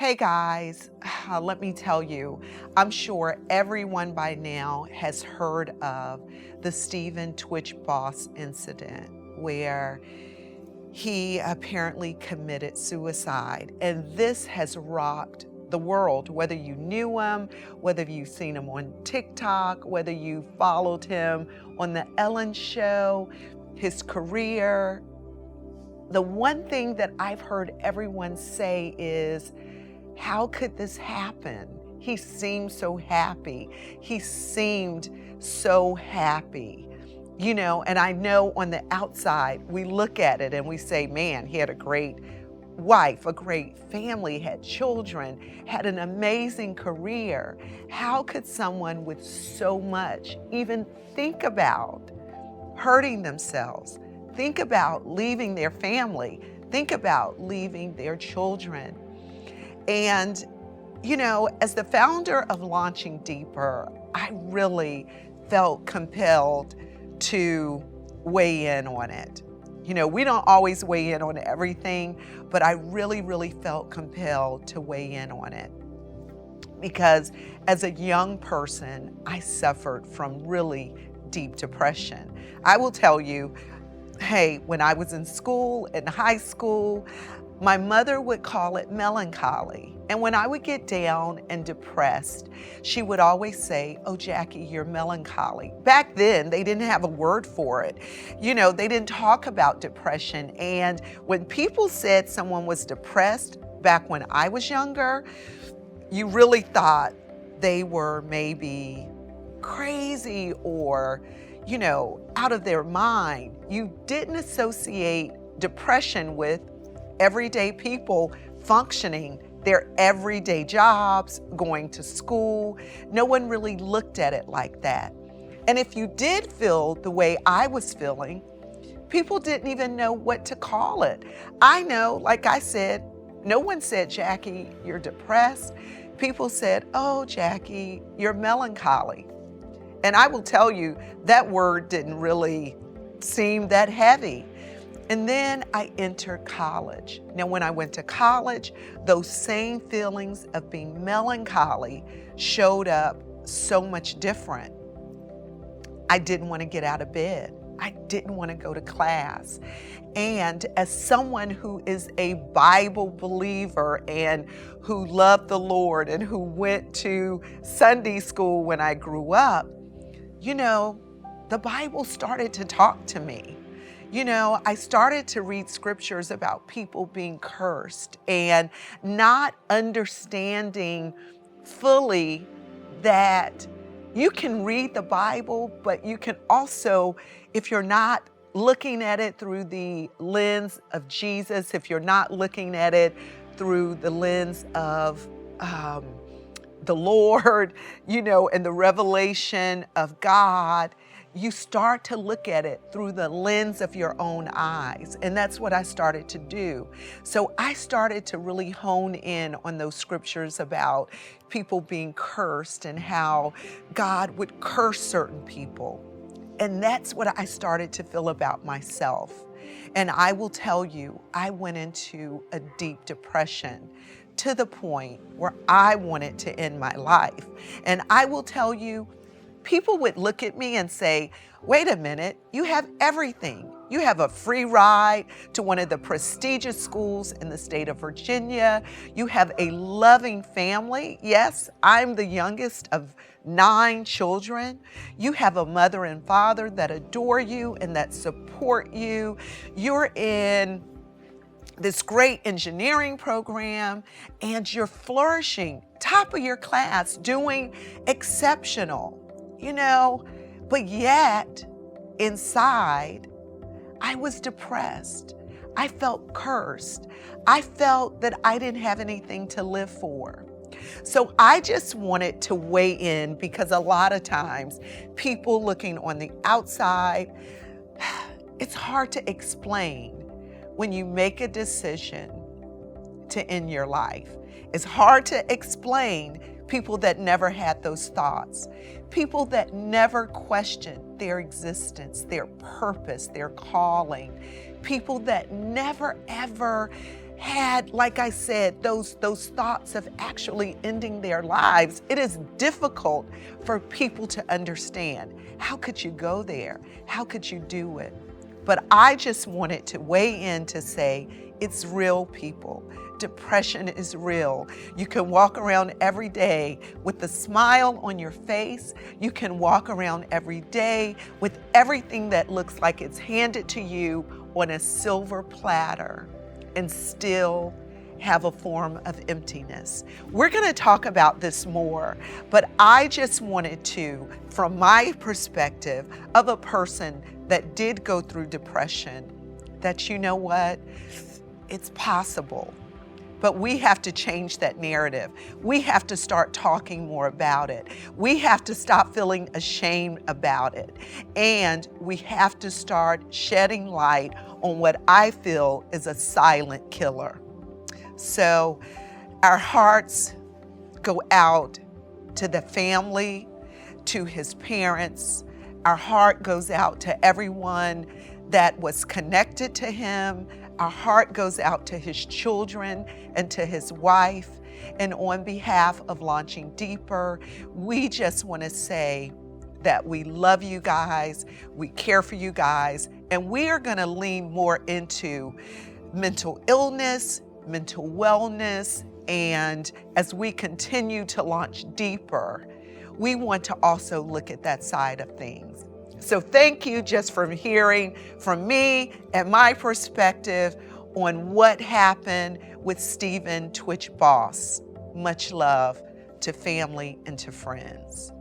Hey guys, let me tell you, I'm sure everyone by now has heard of the Stephen Twitch Boss incident where he apparently committed suicide. And this has rocked the world, whether you knew him, whether you've seen him on TikTok, whether you followed him on The Ellen Show, his career. The one thing that I've heard everyone say is, how could this happen? He seemed so happy. He seemed so happy. And I know on the outside, we look at it and we say, man, he had a great wife, a great family, had children, had an amazing career. How could someone with so much even think about hurting themselves? Think about leaving their family. Think about leaving their children. And, as the founder of Launching Deeper, I really felt compelled to weigh in on it. We don't always weigh in on everything, but I really, really felt compelled to weigh in on it. Because as a young person, I suffered from really deep depression. I will tell you, hey, when I was in school, in high school, my mother would call it melancholy. And when I would get down and depressed, she would always say, oh, Jackie, you're melancholy. Back then, they didn't have a word for it. They didn't talk about depression. And when people said someone was depressed back when I was younger, you really thought they were maybe crazy or, out of their mind. You didn't associate depression with everyday people functioning their everyday jobs, going to school. No one really looked at it like that. And if you did feel the way I was feeling, people didn't even know what to call it. I know, like I said, no one said, Jackie, you're depressed. People said, oh, Jackie, you're melancholy. And I will tell you, that word didn't really seem that heavy. And then I entered college. Now, when I went to college, those same feelings of being melancholy showed up so much different. I didn't want to get out of bed. I didn't want to go to class. And as someone who is a Bible believer and who loved the Lord and who went to Sunday school when I grew up, the Bible started to talk to me. I started to read scriptures about people being cursed and not understanding fully that you can read the Bible, but you can also, if you're not looking at it through the lens of Jesus, if you're not looking at it through the lens of the Lord, and the revelation of God, you start to look at it through the lens of your own eyes. And that's what I started to do. So I started to really hone in on those scriptures about people being cursed and how God would curse certain people. And that's what I started to feel about myself. And I will tell you, I went into a deep depression to the point where I wanted to end my life. And I will tell you, people would look at me and say, wait a minute, you have everything. You have a free ride to one of the prestigious schools in the state of Virginia. You have a loving family. Yes, I'm the youngest of 9 children. You have a mother and father that adore you and that support you. You're in this great engineering program and you're flourishing, top of your class, doing exceptional. But yet inside, I was depressed. I felt cursed. I felt that I didn't have anything to live for. So I just wanted to weigh in because a lot of times people looking on the outside, it's hard to explain when you make a decision to end your life. It's hard to explain people that never had those thoughts, people that never questioned their existence, their purpose, their calling, people that never ever had, like I said, those thoughts of actually ending their lives, it is difficult for people to understand. How could you go there? How could you do it? But I just wanted to weigh in to say, it's real, people. Depression is real. You can walk around every day with a smile on your face. You can walk around every day with everything that looks like it's handed to you on a silver platter and still have a form of emptiness. We're going to talk about this more, but I just wanted to, from my perspective of a person that did go through depression, that you know what? It's possible. But we have to change that narrative. We have to start talking more about it. We have to stop feeling ashamed about it. And we have to start shedding light on what I feel is a silent killer. So our hearts go out to the family, to his parents. Our heart goes out to everyone that was connected to him. Our heart goes out to his children and to his wife. And on behalf of Launching Deeper, we just want to say that we love you guys, we care for you guys, and we are going to lean more into mental illness, mental wellness, and as we continue to launch deeper, we want to also look at that side of things. So thank you just for hearing from me and my perspective on what happened with Stephen Twitch Boss. Much love to family and to friends.